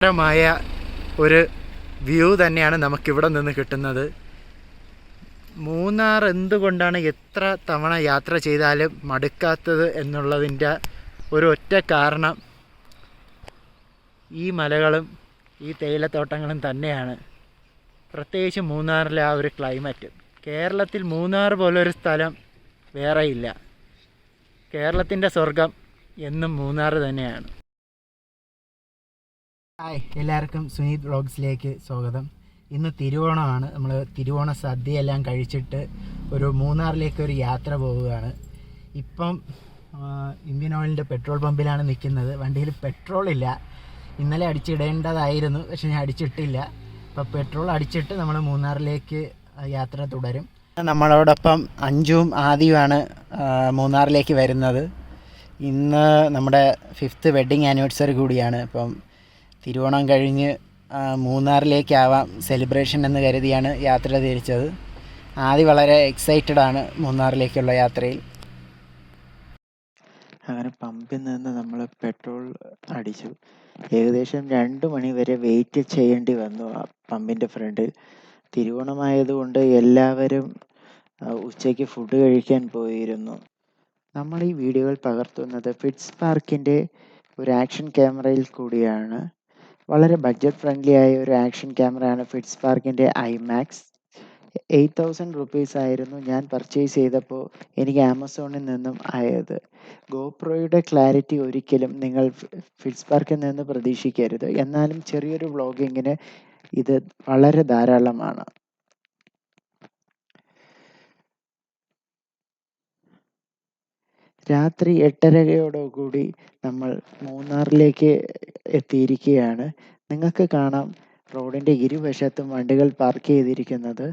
മായ ഒരു വ്യൂ തന്നെയാണ് നമുക്കിവിടെ നിന്ന് കിട്ടുന്നത്. മൂന്നാർ എന്തുകൊണ്ടാണ് എത്ര തവണ യാത്ര ചെയ്താലും മടുക്കാത്തത് എന്നുള്ളതിൻ്റെ ഒരു ഒറ്റ കാരണം ഈ മലകളും ഈ തേയിലത്തോട്ടങ്ങളും തന്നെയാണ്. പ്രത്യേകിച്ച് മൂന്നാറിലെ ആ ഒരു ക്ലൈമറ്റ്. കേരളത്തിൽ മൂന്നാർ പോലൊരു സ്ഥലം വേറെയില്ല. കേരളത്തിൻ്റെ സ്വർഗം എന്നും മൂന്നാർ തന്നെയാണ്. ഹായ്, എല്ലാവർക്കും സുനീത് വ്ളോഗ്സിലേക്ക് സ്വാഗതം. ഇന്ന് തിരുവോണമാണ്. നമ്മൾ തിരുവോണ സദ്യയെല്ലാം കഴിച്ചിട്ട് ഒരു മൂന്നാറിലേക്ക് ഒരു യാത്ര പോവുകയാണ്. ഇപ്പം ഇന്ത്യൻ ഓയിലിൻ്റെ പെട്രോൾ പമ്പിലാണ് നിൽക്കുന്നത്. വണ്ടിയിൽ പെട്രോൾ ഇല്ല. ഇന്നലെ അടിച്ചിടേണ്ടതായിരുന്നു, പക്ഷെ ഞാൻ അടിച്ചിട്ടില്ല. അപ്പോൾ പെട്രോൾ അടിച്ചിട്ട് നമ്മൾ മൂന്നാറിലേക്ക് യാത്ര തുടരും. നമ്മളോടൊപ്പം അഞ്ചും ആദ്യമാണ് മൂന്നാറിലേക്ക് വരുന്നത്. ഇന്ന് നമ്മുടെ 5th വെഡ്ഡിങ് ആനിവേഴ്സറി കൂടിയാണ്. അപ്പം തിരുവോണം കഴിഞ്ഞ് മൂന്നാറിലേക്കാവാം സെലിബ്രേഷൻ എന്ന് കരുതിയാണ് യാത്ര തിരിച്ചത്. ആദ്യം വളരെ എക്സൈറ്റഡ് ആണ് മൂന്നാറിലേക്കുള്ള യാത്രയിൽ. അങ്ങനെ പമ്പിൽ നിന്ന് നമ്മൾ പെട്രോൾ അടിച്ചു. ഏകദേശം 2 മണി വരെ വെയിറ്റ് ചെയ്യേണ്ടി വന്നു ആ പമ്പിൻ്റെ ഫ്രണ്ടിൽ. തിരുവോണമായതുകൊണ്ട് എല്ലാവരും ഉച്ചയ്ക്ക് ഫുഡ് കഴിക്കാൻ പോയിരുന്നു. നമ്മൾ ഈ വീഡിയോകൾ പകർത്തുന്നത് ഫിറ്റ്സ് പാർക്കിൻ്റെ ഒരു ആക്ഷൻ ക്യാമറയിൽ കൂടിയാണ്. വളരെ ബഡ്ജറ്റ് ഫ്രണ്ട്ലി ആയ ഒരു ആക്ഷൻ ക്യാമറയാണ് ഫിറ്റ്സ് പാർക്കിൻ്റെ ഐമാക്സ്. 8,000 റുപ്പീസ് ആയിരുന്നു ഞാൻ പർച്ചേസ് ചെയ്തപ്പോൾ എനിക്ക് ആമസോണിൽ നിന്നും ആയത്. ഗോപ്രോയുടെ ക്ലാരിറ്റി ഒരിക്കലും നിങ്ങൾ ഫിറ്റ്സ് പാർക്കിൽ നിന്ന് പ്രതീക്ഷിക്കരുത്. എന്നാലും ചെറിയൊരു വ്ളോഗിങ്ങിന് ഇത് വളരെ ധാരാളമാണ്. രാത്രി 8:30 നമ്മൾ മൂന്നാറിലേക്ക് എത്തിയിരിക്കുകയാണ്. നിങ്ങൾക്ക് കാണാം റോഡിൻ്റെ ഇരുവശത്തും വണ്ടികൾ പാർക്ക് ചെയ്തിരിക്കുന്നത്.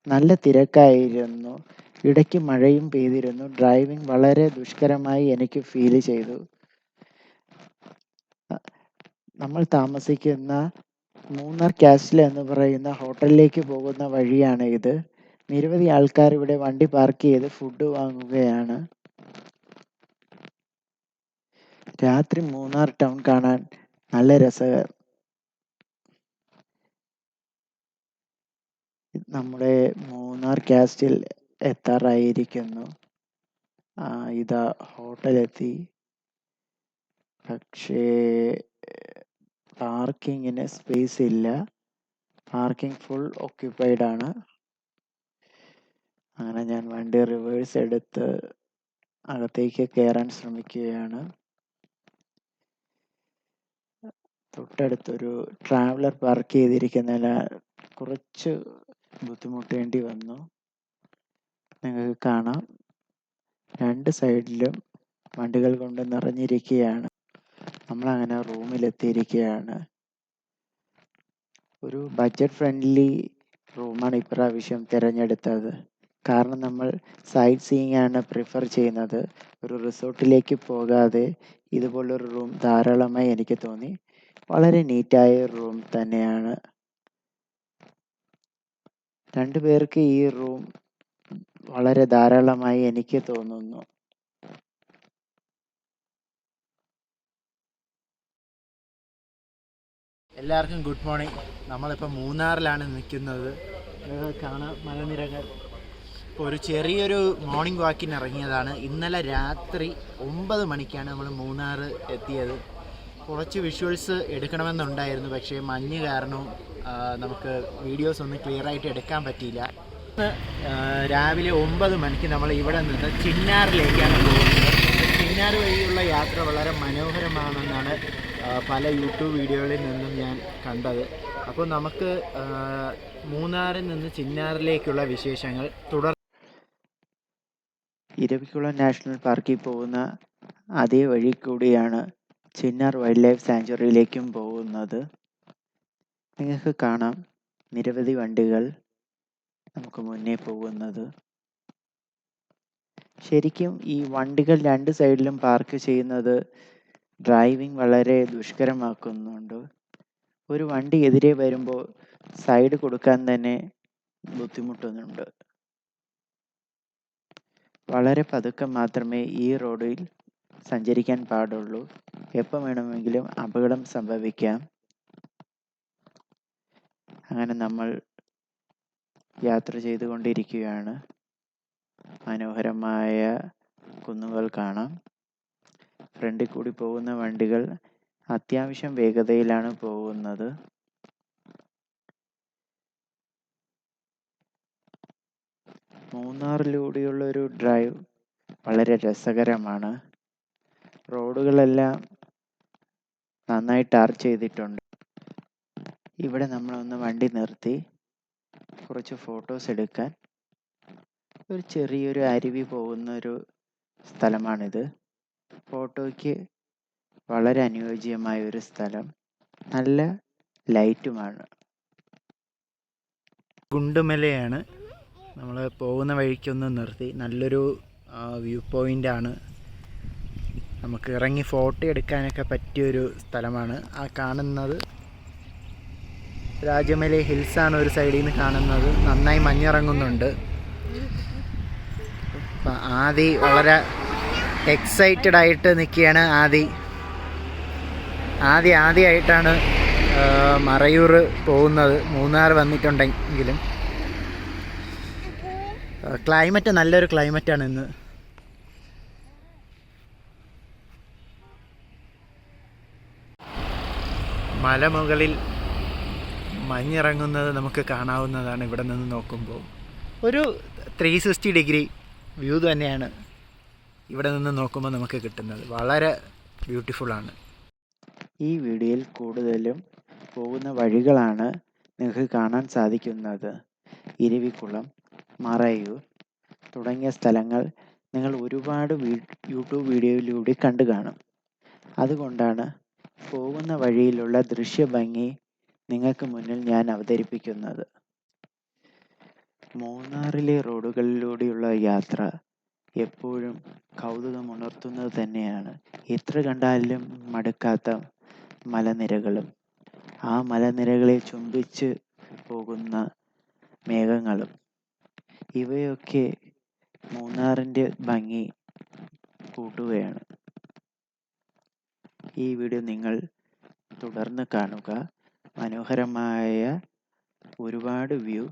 നല്ല തിരക്കായിരുന്നു. ഇടയ്ക്ക് മഴയും പെയ്തിരുന്നു. ഡ്രൈവിംഗ് വളരെ ദുഷ്കരമായി എനിക്ക് ഫീൽ ചെയ്തു. നമ്മൾ താമസിക്കുന്ന മൂന്നാർ കാസ്റ്റിൽ എന്ന് പറയുന്ന ഹോട്ടലിലേക്ക് പോകുന്ന വഴിയാണ് ഇത്. നിരവധി ആൾക്കാർ ഇവിടെ വണ്ടി പാർക്ക് ചെയ്ത് ഫുഡ് വാങ്ങുകയാണ്. രാത്രി മൂന്നാർ ടൗൺ കാണാൻ നല്ല രസകരം. നമ്മുടെ മൂന്നാർ കാസ്റ്റിൽ എത്താറായിരിക്കുന്നു. ഇതാ ഹോട്ടലെത്തി. പക്ഷേ പാർക്കിങ്ങിന് സ്പേസ് ഇല്ല. പാർക്കിംഗ് ഫുൾ ഓക്യുപ്പൈഡ് ആണ്. അങ്ങനെ ഞാൻ വണ്ടി റിവേഴ്സ് എടുത്ത് അകത്തേക്ക് കയറാൻ ശ്രമിക്കുകയാണ്. തൊട്ടടുത്തൊരു ട്രാവലർ പാർക്ക് ചെയ്തിരിക്കുന്നതിൽ കുറച്ച് ബുദ്ധിമുട്ടേണ്ടി വന്നു. നിങ്ങൾക്ക് കാണാം 2 സൈഡിലും വണ്ടികൾ കൊണ്ട് നിറഞ്ഞിരിക്കുകയാണ്. നമ്മളങ്ങനെ റൂമിലെത്തിയിരിക്കുകയാണ്. ഒരു ബഡ്ജറ്റ് ഫ്രണ്ട്ലി റൂമാണ് ഇപ്രാവശ്യം തിരഞ്ഞെടുത്തത്. കാരണം നമ്മൾ സൈറ്റ് സീയിങ് ആണ് പ്രിഫർ ചെയ്യുന്നത്. ഒരു റിസോർട്ടിലേക്ക് പോകാതെ ഇതുപോലൊരു റൂം ധാരാളമായി എനിക്ക് തോന്നി. വളരെ നീറ്റായ റൂം തന്നെയാണ്. 2 പേർക്ക് ഈ റൂം വളരെ ധാരാളമായി എനിക്ക് തോന്നുന്നു. എല്ലാവർക്കും ഗുഡ് മോർണിംഗ്. നമ്മളിപ്പോൾ മൂന്നാറിലാണ് നിൽക്കുന്നത്. കാണാം മലനിരകൾ. ഇപ്പോൾ ഒരു ചെറിയൊരു മോർണിംഗ് വാക്കിന് ഇറങ്ങിയതാണ്. ഇന്നലെ രാത്രി 9 മണിക്കാണ് നമ്മൾ മൂന്നാർ എത്തിയത്. കുറച്ച് വിഷ്വൽസ് എടുക്കണമെന്നുണ്ടായിരുന്നു, പക്ഷേ മഞ്ഞ് കാരണവും നമുക്ക് വീഡിയോസ് ഒന്നും ക്ലിയറായിട്ട് എടുക്കാൻ പറ്റിയില്ല. രാവിലെ 9 മണിക്ക് നമ്മൾ ഇവിടെ നിന്ന് ചിന്നാറിലേക്കാണ് പോകുന്നത്. ചിന്നാർ വഴിയുള്ള യാത്ര വളരെ മനോഹരമാണെന്നാണ് പല യൂട്യൂബ് വീഡിയോകളിൽ നിന്നും ഞാൻ കണ്ടത്. അപ്പോൾ നമുക്ക് മൂന്നാറിൽ നിന്ന് ചിന്നാറിലേക്കുള്ള വിശേഷങ്ങൾ ഇരവികുളം നാഷണൽ പാർക്കിൽ പോകുന്ന അതേ വഴി കൂടിയാണ് ചിന്നാർ വൈൽഡ് ലൈഫ് സാങ്ച്വറിയിലേക്കും പോകുന്നത്. നിങ്ങൾക്ക് കാണാം നിരവധി വണ്ടികൾ നമുക്ക് മുന്നേ പോകുന്നത്. ശരിക്കും ഈ വണ്ടികൾ 2 സൈഡിലും പാർക്ക് ചെയ്യുന്നത് ഡ്രൈവിംഗ് വളരെ ദുഷ്കരമാക്കുന്നുണ്ട്. ഒരു വണ്ടി എതിരെ വരുമ്പോൾ സൈഡ് കൊടുക്കാൻ തന്നെ ബുദ്ധിമുട്ടുന്നുണ്ട്. വളരെ പതുക്കെ മാത്രമേ ഈ റോഡിൽ സഞ്ചരിക്കാൻ പാടുള്ളൂ. എപ്പോൾ വേണമെങ്കിലും അപകടം സംഭവിക്കാം. അങ്ങനെ നമ്മൾ യാത്ര ചെയ്തുകൊണ്ടിരിക്കുകയാണ്. മനോഹരമായ കുന്നുകൾ കാണാം. ഫ്രണ്ടിൽ കൂടി പോകുന്ന വണ്ടികൾ അത്യാവശ്യം വേഗതയിലാണ് പോകുന്നത്. മൂന്നാറിലൂടെയുള്ള ഒരു ഡ്രൈവ് വളരെ രസകരമാണ്. റോഡുകളെല്ലാം നന്നായി ടാർ ചെയ്തിട്ടുണ്ട്. ഇവിടെ നമ്മളൊന്ന് വണ്ടി നിർത്തി കുറച്ച് ഫോട്ടോസ് എടുക്കാൻ. ഒരു ചെറിയൊരു അരുവി പോകുന്നൊരു സ്ഥലമാണിത്. ഫോട്ടോയ്ക്ക് വളരെ അനുയോജ്യമായ ഒരു സ്ഥലം. നല്ല ലൈറ്റുമാണ്. കുണ്ടുമലയാണ്. നമ്മൾ പോകുന്ന വഴിക്കൊന്ന് നിർത്തി. നല്ലൊരു വ്യൂ പോയിൻ്റാണ്. നമുക്ക് ഇറങ്ങി ഫോട്ടോ എടുക്കാനൊക്കെ പറ്റിയൊരു സ്ഥലമാണ്. ആ കാണുന്നത് രാജമലൈ ഹിൽസാണ് ഒരു സൈഡിൽ നിന്ന് കാണുന്നത്. നന്നായി മഞ്ഞിറങ്ങുന്നുണ്ട്. അപ്പം ആദി വളരെ എക്സൈറ്റഡ് ആയിട്ട് നിൽക്കുകയാണ്. ആദ്യമായിട്ടാണ് മറയൂർ പോകുന്നത്. മൂന്നാർ വന്നിട്ടുണ്ടെങ്കിലും ക്ലൈമറ്റ് നല്ലൊരു ക്ലൈമറ്റാണ് ഇന്ന്. മലമുകളിൽ മഞ്ഞിറങ്ങുന്നത് നമുക്ക് കാണാവുന്നതാണ്. ഇവിടെ നിന്ന് നോക്കുമ്പോൾ ഒരു 360 ഡിഗ്രി വ്യൂ തന്നെയാണ് ഇവിടെ നിന്ന് നോക്കുമ്പോൾ നമുക്ക് കിട്ടുന്നത്. വളരെ ബ്യൂട്ടിഫുള്ളാണ്. ഈ വീഡിയോയിൽ കൂടുതലും പോകുന്ന വഴികളാണ് നിങ്ങൾക്ക് കാണാൻ സാധിക്കുന്നത്. ഇരവികുളം, മറയൂർ തുടങ്ങിയ സ്ഥലങ്ങൾ നിങ്ങൾ ഒരുപാട് യൂട്യൂബ് വീഡിയോയിലൂടെ കണ്ടു കാണും. അതുകൊണ്ടാണ് പോകുന്ന വഴിയിലുള്ള ദൃശ്യഭംഗി നിങ്ങൾക്ക് മുന്നിൽ ഞാൻ അവതരിപ്പിക്കുന്നത്. മൂന്നാറിലെ റോഡുകളിലൂടെയുള്ള യാത്ര എപ്പോഴും കൗതുകമുണർത്തുന്നത് തന്നെയാണ്. എത്ര കണ്ടാലും മടുക്കാത്ത മലനിരകളും ആ മലനിരകളെ ചുംബിച്ച് പോകുന്ന മേഘങ്ങളും, ഇവയൊക്കെ മൂന്നാറിൻ്റെ ഭംഗി കൂട്ടുകയാണ്. ഈ വീഡിയോ നിങ്ങൾ തുടർന്ന് കാണുക. മനോഹരമായ ഒരുപാട് വ്യൂ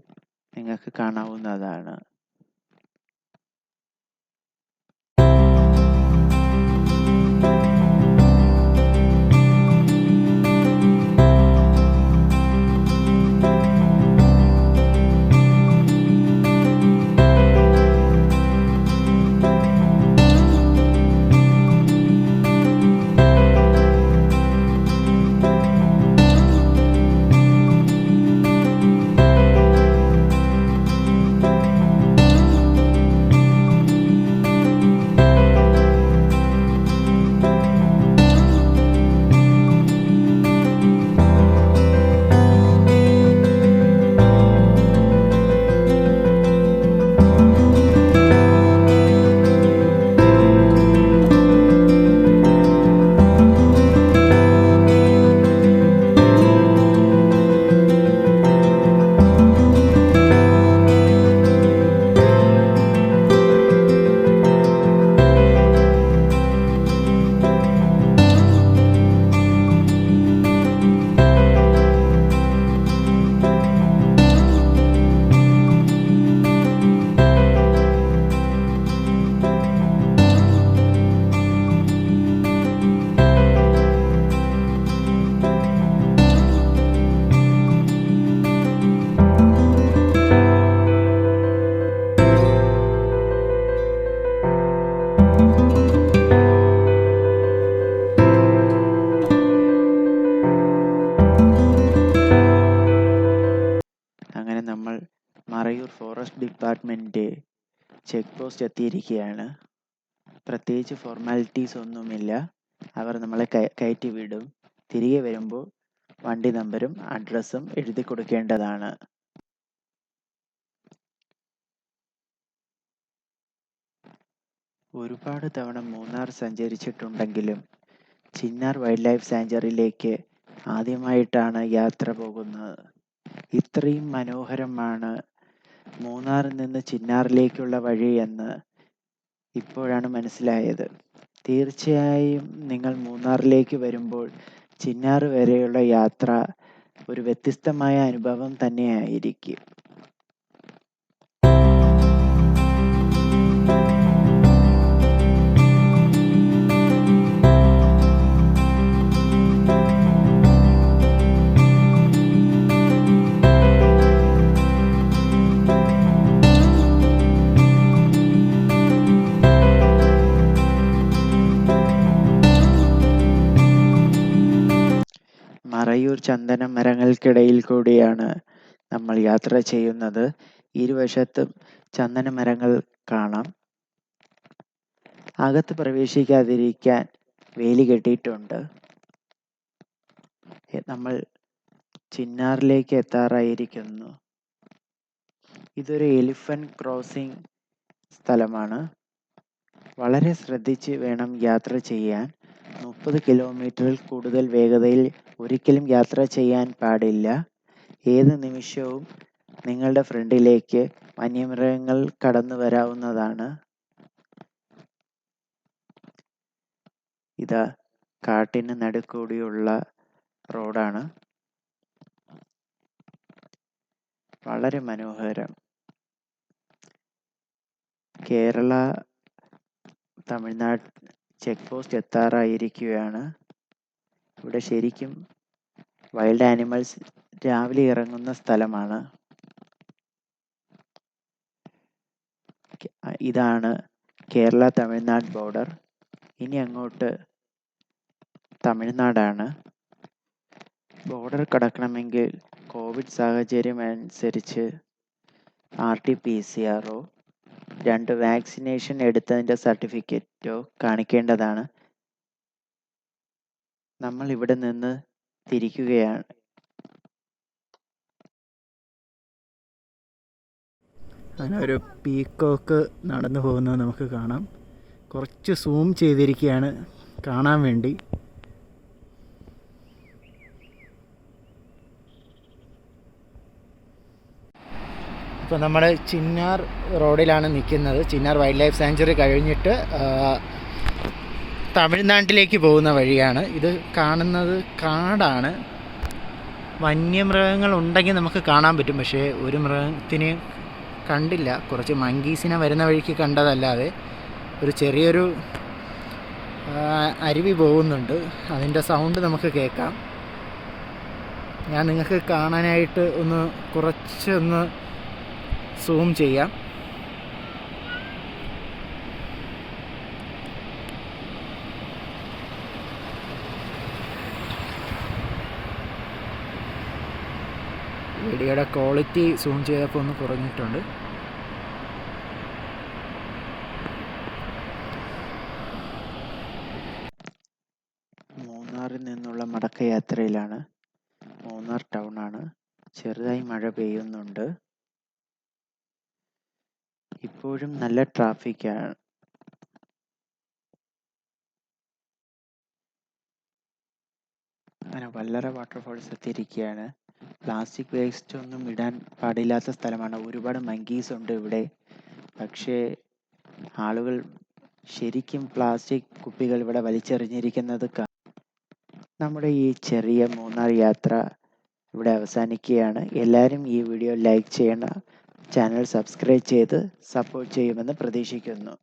നിങ്ങൾക്ക് കാണാവുന്നതാണ്. അങ്ങനെ നമ്മൾ Marayur forest department check post എത്തിയിരിക്കുകയാണ്. പ്രത്യേകിച്ച് ഫോർമാലിറ്റീസ് ഒന്നുമില്ല. അവർ നമ്മളെ കയറ്റി വിടും. തിരികെ വരുമ്പോൾ വണ്ടി നമ്പരും അഡ്രസ്സും എഴുതി കൊടുക്കേണ്ടതാണ്. ഒരുപാട് തവണ മൂന്നാർ സഞ്ചരിച്ചിട്ടുണ്ടെങ്കിലും ചിന്നാർ വൈൽഡ് ലൈഫ് സാങ്ച്വറിയിലേക്ക് ആദ്യമായിട്ടാണ് യാത്ര പോകുന്നത്. ഇത്രയും മനോഹരമാണ് മൂന്നാറിൽ നിന്ന് ചിന്നാറിലേക്കുള്ള വഴി എന്ന് ഇപ്പോഴാണ് മനസ്സിലായത്. തീർച്ചയായും നിങ്ങൾ മൂന്നാറിലേക്ക് വരുമ്പോൾ ചിന്നാർ വരെയുള്ള യാത്ര ഒരു വ്യത്യസ്തമായ അനുഭവം തന്നെയായിരിക്കും. മറയൂർ ചന്ദന മരങ്ങൾക്കിടയിൽ കൂടിയാണ് നമ്മൾ യാത്ര ചെയ്യുന്നത്. ഇരുവശത്തും ചന്ദന മരങ്ങൾ കാണാം. അകത്ത് പ്രവേശിക്കാതിരിക്കാൻ വേലി കെട്ടിയിട്ടുണ്ട്. നമ്മൾ ചിന്നാറിലേക്ക് എത്താറായിരിക്കുന്നു. ഇതൊരു എലിഫന്റ് ക്രോസിംഗ് സ്ഥലമാണ്. വളരെ ശ്രദ്ധിച്ച് വേണം യാത്ര ചെയ്യാൻ. 30 കിലോമീറ്ററിൽ കൂടുതൽ വേഗതയിൽ ഒരിക്കലും യാത്ര ചെയ്യാൻ പാടില്ല. ഏത് നിമിഷവും നിങ്ങളുടെ ഫ്രണ്ടിലേക്ക് വന്യമൃഗങ്ങൾ കടന്നു വരാവുന്നതാണ്. ഇതാ കാട്ടിന് നടുക്കൂടിയുള്ള റോഡാണ്. വളരെ മനോഹരം. കേരള തമിഴ്നാട് ചെക്ക് പോസ്റ്റ് എത്താറായിരിക്കുകയാണ്. ഇവിടെ ശരിക്കും വൈൽഡ് ആനിമൽസ് രാവിലെ ഇറങ്ങുന്ന സ്ഥലമാണ്. ഇതാണ് കേരള തമിഴ്നാട് ബോർഡർ. ഇനി അങ്ങോട്ട് തമിഴ്നാടാണ്. ബോർഡർ കടക്കണമെങ്കിൽ കോവിഡ് സാഹചര്യം അനുസരിച്ച് RT-PCR 2 വാക്സിനേഷൻ എടുത്തതിൻ്റെ സർട്ടിഫിക്കറ്റോ കാണിക്കേണ്ടതാണ്. നമ്മൾ ഇവിടെ നിന്ന് തിരിക്കുകയാണ്. അങ്ങനെ ഒരു പീക്കോക്ക് നടന്നു പോകുന്നത് നമുക്ക് കാണാം. കുറച്ച് സൂം ചെയ്തിരിക്കുകയാണ് കാണാൻ വേണ്ടി. ഇപ്പോൾ നമ്മൾ ചിന്നാർ റോഡിലാണ് നിൽക്കുന്നത്. ചിന്നാർ വൈൽഡ് ലൈഫ് സാങ്ച്വറി കഴിഞ്ഞിട്ട് തമിഴ്നാട്ടിലേക്ക് പോകുന്ന വഴിയാണ്. ഇത് കാണുന്നത് കാടാണ്. വന്യമൃഗങ്ങൾ ഉണ്ടെങ്കിൽ നമുക്ക് കാണാൻ പറ്റും, പക്ഷേ ഒരു മൃഗത്തിന് കണ്ടില്ല. കുറച്ച് മങ്കീസിനെ വരുന്ന വഴിക്ക് കണ്ടതല്ലാതെ ഒരു ചെറിയൊരു അരുവി പോകുന്നുണ്ട്. അതിൻ്റെ സൗണ്ട് നമുക്ക് കേൾക്കാം. ഞാൻ നിങ്ങൾക്ക് കാണാനായിട്ട് കുറച്ചൊന്ന് സൂം ചെയ്യാം. വീഡിയോയുടെ ക്വാളിറ്റി സൂം ചെയ്തപ്പോൾ ഒന്ന് കുറഞ്ഞിട്ടുണ്ട്. മൂന്നാറിൽ നിന്നുള്ള മടക്കയാത്രയിലാണ്. മൂന്നാർ ടൗൺ ആണ്. ചെറുതായി മഴ പെയ്യുന്നുണ്ട്. ഇപ്പോഴും നല്ല ട്രാഫിക്കാണ്. അങ്ങനെ വല്ലറ വാട്ടർഫോൾസ് എത്തിയിരിക്കുകയാണ്. പ്ലാസ്റ്റിക് വേസ്റ്റ് ഒന്നും ഇടാൻ പാടില്ലാത്ത സ്ഥലമാണ്. ഒരുപാട് മങ്കീസ് ഉണ്ട് ഇവിടെ. പക്ഷേ ആളുകൾ ശരിക്കും പ്ലാസ്റ്റിക് കുപ്പികൾ ഇവിടെ വലിച്ചെറിഞ്ഞിരിക്കുന്നത് നമ്മുടെ ഈ ചെറിയ മൂന്നാർ യാത്ര ഇവിടെ അവസാനിക്കുകയാണ്. എല്ലാവരും ഈ വീഡിയോ ലൈക്ക് ചെയ്യണം. ചാനൽ സബ്സ്ക്രൈബ് ചെയ്ത് സപ്പോർട്ട് ചെയ്യുമെന്ന് പ്രതീക്ഷിക്കുന്നു.